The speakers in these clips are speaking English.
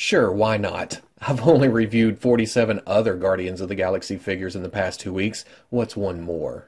Sure, why not? I've only reviewed 47 other Guardians of the Galaxy figures in the past 2 weeks. What's one more?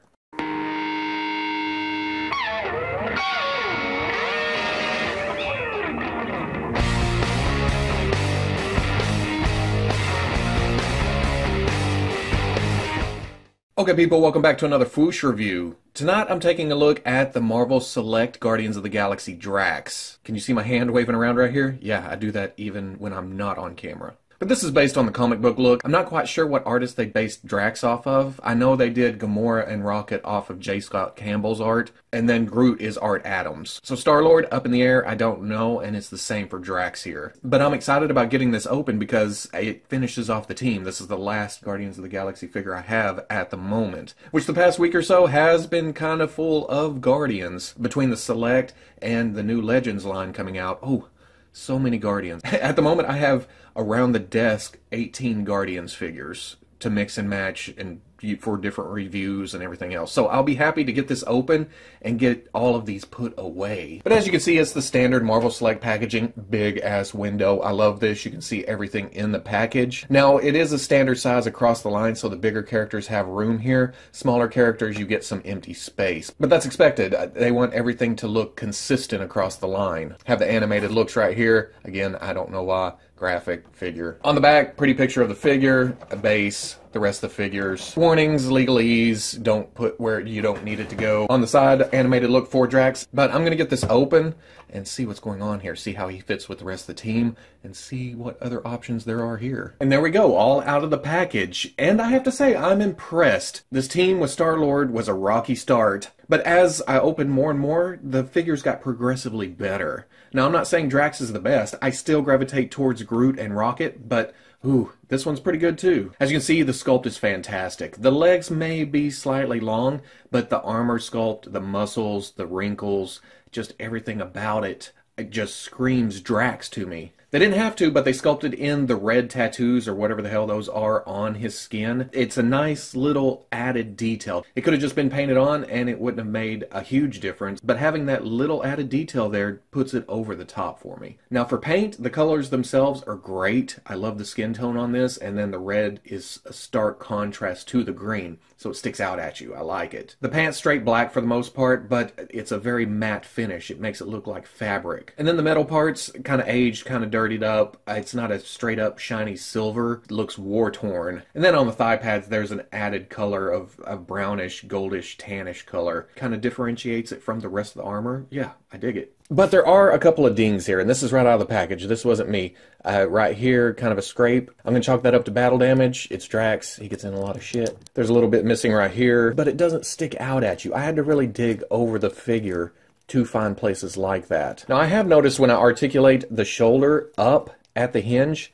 Okay people, welcome back to another Fwoosh review. Tonight I'm taking a look at the Marvel Select Guardians of the Galaxy Drax. Can you see my hand waving around right here? Yeah, I do that even when I'm not on camera. But this is based on the comic book look. I'm not quite sure what artist they based Drax off of. I know they did Gamora and Rocket off of J. Scott Campbell's art, and then Groot is Art Adams. So Star-Lord, up in the air, I don't know, and it's the same for Drax here. But I'm excited about getting this open because it finishes off the team. This is the last Guardians of the Galaxy figure I have at the moment, which the past week or so has been kind of full of Guardians. Between the Select and the new Legends line coming out, oh, so many Guardians. At the moment, I have around the desk 18 Guardians figures to mix and match and for different reviews and everything else. So I'll be happy to get this open and get all of these put away. But as you can see, it's the standard Marvel Select packaging, big ass window. I love this. You can see everything in the package. Now it is a standard size across the line, so the bigger characters have room here. Smaller characters, you get some empty space. But that's expected. They want everything to look consistent across the line. Have the animated looks right here. Again, I don't know why. Graphic figure. On the back, pretty picture of the figure, a base, the rest of the figures. Warnings, legalese, don't put where you don't need it to go. On the side, animated look for Drax. But I'm going to get this open and see what's going on here. See how he fits with the rest of the team and see what other options there are here. And there we go, all out of the package. And I have to say, I'm impressed. This team with Star-Lord was a rocky start. But as I opened more and more, the figures got progressively better. Now, I'm not saying Drax is the best. I still gravitate towards Groot and Rocket, but ooh, this one's pretty good too. As you can see, the sculpt is fantastic. The legs may be slightly long, but the armor sculpt, the muscles, the wrinkles, just everything about it just screams Drax to me. They didn't have to, but they sculpted in the red tattoos or whatever the hell those are on his skin. It's a nice little added detail. It could have just been painted on and it wouldn't have made a huge difference, but having that little added detail there puts it over the top for me. Now for paint, the colors themselves are great. I love the skin tone on this, and then the red is a stark contrast to the green, so it sticks out at you. I like it. The pants straight black for the most part, but it's a very matte finish. It makes it look like fabric. And then the metal parts, kind of aged, kind of dirtied up. It's not a straight up shiny silver. It looks war torn. And then on the thigh pads, there's an added color of a brownish, goldish, tannish color. Kind of differentiates it from the rest of the armor. Yeah, I dig it. But there are a couple of dings here, and this is right out of the package. This wasn't me. Right here, kind of a scrape. I'm going to chalk that up to battle damage. It's Drax. He gets in a lot of shit. There's a little bit missing right here, but it doesn't stick out at you. I had to really dig over the figure to find places like that. Now, I have noticed when I articulate the shoulder up at the hinge,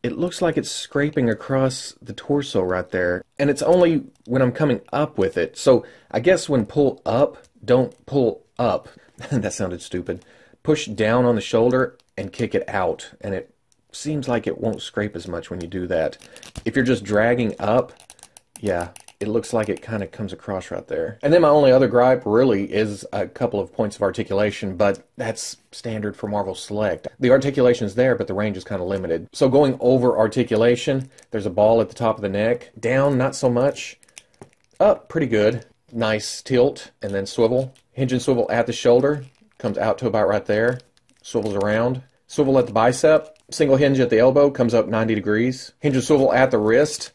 it looks like it's scraping across the torso right there. And it's only when I'm coming up with it. So I guess when pull up, don't pull up. That sounded stupid. Push down on the shoulder and kick it out. And it seems like it won't scrape as much when you do that. If you're just dragging up, yeah, it looks like it kind of comes across right there. And then my only other gripe really is a couple of points of articulation, but that's standard for Marvel Select. The articulation is there, but the range is kind of limited. So going over articulation, there's a ball at the top of the neck. Down, not so much. Up, pretty good. Nice tilt, and then swivel. Hinge and swivel at the shoulder. Comes out to about right there. Swivels around. Swivel at the bicep. Single hinge at the elbow. Comes up 90 degrees. Hinge and swivel at the wrist.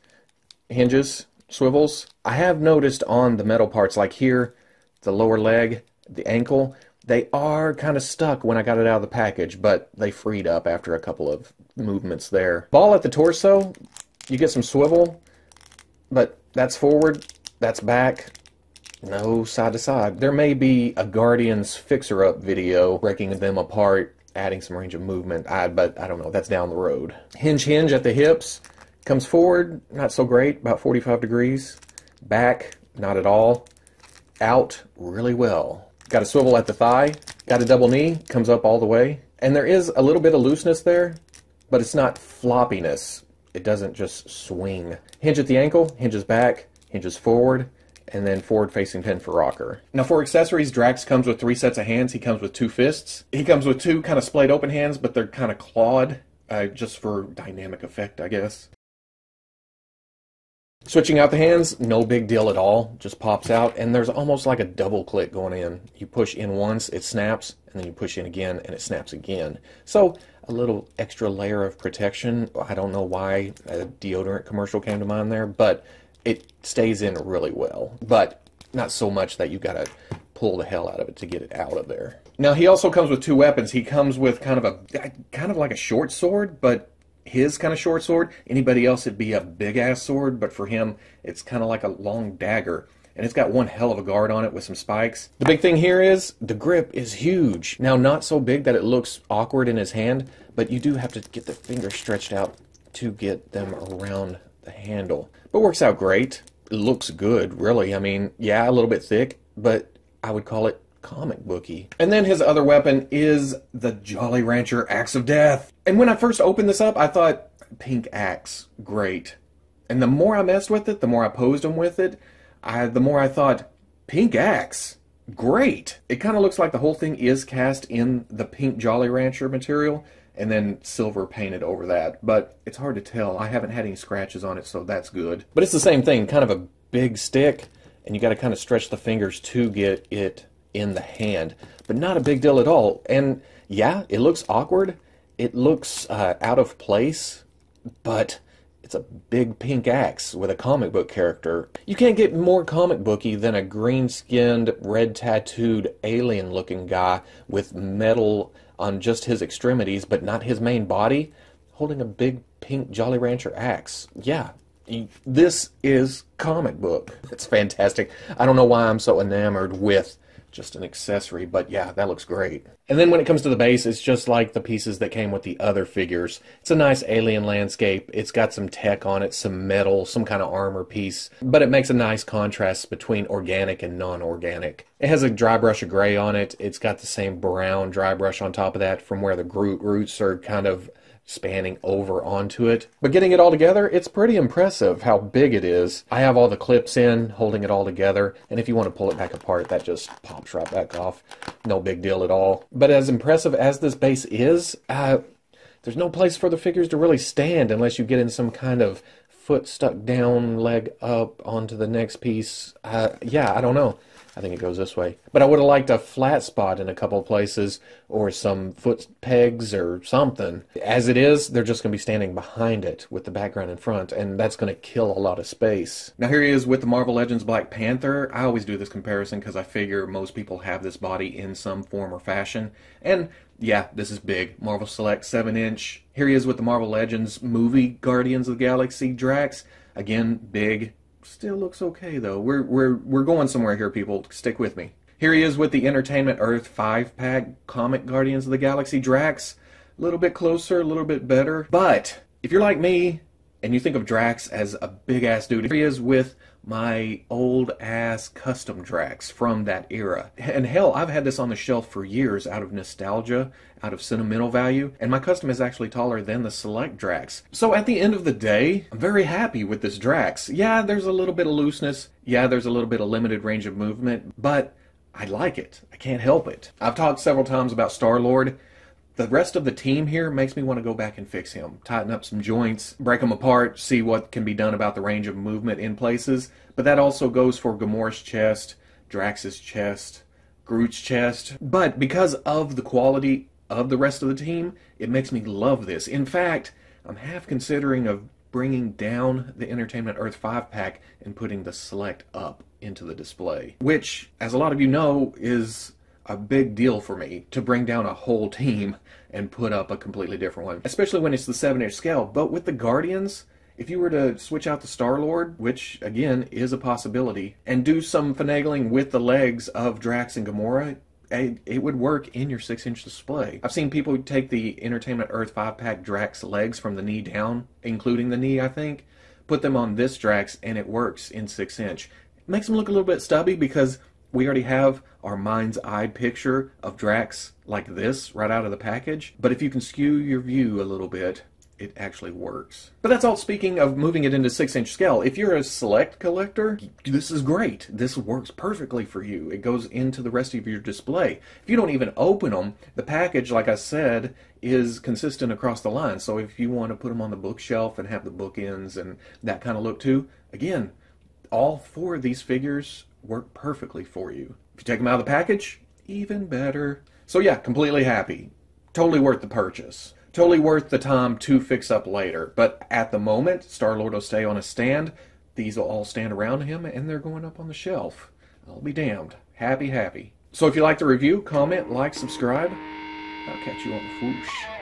Hinges. Swivels. I have noticed on the metal parts, like here, the lower leg, the ankle, they are kind of stuck when I got it out of the package, but they freed up after a couple of movements there. Ball at the torso, you get some swivel, but that's forward, that's back, no side to side. There may be a Guardians fixer-up video breaking them apart, adding some range of movement, but I don't know, that's down the road. Hinge at the hips. Comes forward, not so great, about 45 degrees. Back, not at all. Out, really well. Got a swivel at the thigh. Got a double knee, comes up all the way. And there is a little bit of looseness there, but it's not floppiness. It doesn't just swing. Hinge at the ankle, hinges back, hinges forward, and then forward-facing pin for rocker. Now for accessories, Drax comes with 3 sets of hands. He comes with 2 fists. He comes with 2 kind of splayed open hands, but they're kind of clawed. just for dynamic effect, I guess. Switching out the hands, no big deal at all. Just pops out, and there's almost like a double click going in. You push in once, it snaps, and then you push in again, and it snaps again. So a little extra layer of protection. I don't know why a deodorant commercial came to mind there, but it stays in really well. But not so much that you gotta pull the hell out of it to get it out of there. Now he also comes with two weapons. He comes with kind of like a short sword, but his kind of short sword. Anybody else, it'd be a big-ass sword, but for him, it's kind of like a long dagger. And it's got one hell of a guard on it with some spikes. The big thing here is the grip is huge. Now, not so big that it looks awkward in his hand, but you do have to get the fingers stretched out to get them around the handle. But works out great. It looks good, really. I mean, yeah, a little bit thick, but I would call it comic booky. And then his other weapon is the Jolly Rancher Axe of Death. And when I first opened this up, I thought, pink axe, great. And the more I messed with it, the more I posed him with it, the more I thought, pink axe, great. It kind of looks like the whole thing is cast in the pink Jolly Rancher material and then silver painted over that. But it's hard to tell. I haven't had any scratches on it, so that's good. But it's the same thing, kind of a big stick, and you got to kind of stretch the fingers to get it in the hand, but not a big deal at all. And yeah, it looks awkward, it looks out of place, but it's a big pink axe with a comic book character. You can't get more comic booky than a green-skinned, red-tattooed, alien-looking guy with metal on just his extremities, but not his main body, holding a big pink Jolly Rancher axe. Yeah, this is comic book. It's fantastic. I don't know why I'm so enamored with just an accessory, but yeah, that looks great. And then when it comes to the base, it's just like the pieces that came with the other figures. It's a nice alien landscape. It's got some tech on it, some metal, some kind of armor piece, but it makes a nice contrast between organic and non-organic. It has a dry brush of gray on it. It's got the same brown dry brush on top of that from where the Groot roots are kind of spanning over onto it. But getting it all together, it's pretty impressive how big it is. I have all the clips in, holding it all together, and if you want to pull it back apart, that just pops right back off. No big deal at all. But as impressive as this base is, there's no place for the figures to really stand unless you get in some kind of foot stuck down, leg up onto the next piece. Yeah, I don't know. I think it goes this way. But I would have liked a flat spot in a couple of places or some foot pegs or something. As it is, they're just going to be standing behind it with the background in front, and that's going to kill a lot of space. Now here he is with the Marvel Legends Black Panther. I always do this comparison because I figure most people have this body in some form or fashion. And yeah, this is big. Marvel Select 7-inch. Here he is with the Marvel Legends movie Guardians of the Galaxy Drax. Again, big. Still looks okay though. We're going somewhere here, people. Stick with me. Here he is with the Entertainment Earth 5-pack comic Guardians of the Galaxy Drax. A little bit closer, a little bit better. But if you're like me and you think of Drax as a big ass dude, here he is with my old ass custom Drax from that era. And hell, I've had this on the shelf for years out of nostalgia, out of sentimental value, and my custom is actually taller than the Select Drax. So at the end of the day, I'm very happy with this Drax. Yeah, there's a little bit of looseness. Yeah, there's a little bit of limited range of movement, but I like it. I can't help it. I've talked several times about Star-Lord. The rest of the team here makes me want to go back and fix him. Tighten up some joints, break them apart, see what can be done about the range of movement in places. But that also goes for Gamora's chest, Drax's chest, Groot's chest. But because of the quality of the rest of the team, it makes me love this. In fact, I'm half considering of bringing down the Entertainment Earth 5-pack and putting the Select up into the display. Which, as a lot of you know, is a big deal for me to bring down a whole team and put up a completely different one, especially when it's the 7-inch scale. But with the Guardians, if you were to switch out the Star-Lord, which again is a possibility, and do some finagling with the legs of Drax and Gamora, it would work in your 6-inch display. I've seen people take the Entertainment Earth 5-pack Drax legs from the knee down, including the knee, I think, put them on this Drax, and it works in 6-inch. It makes them look a little bit stubby because we already have our mind's eye picture of Drax like this right out of the package. But if you can skew your view a little bit, it actually works. But that's all speaking of moving it into 6-inch scale. If you're a select collector, this is great. This works perfectly for you. It goes into the rest of your display. If you don't even open them, the package, like I said, is consistent across the line. So if you want to put them on the bookshelf and have the bookends and that kind of look too, again, all 4 of these figures work perfectly for you. If you take them out of the package, even better. So yeah, completely happy. Totally worth the purchase. Totally worth the time to fix up later. But at the moment, Star-Lord will stay on a stand. These will all stand around him, and they're going up on the shelf. I'll be damned. Happy, happy. So if you like the review, comment, like, subscribe. I'll catch you on the Fwoosh.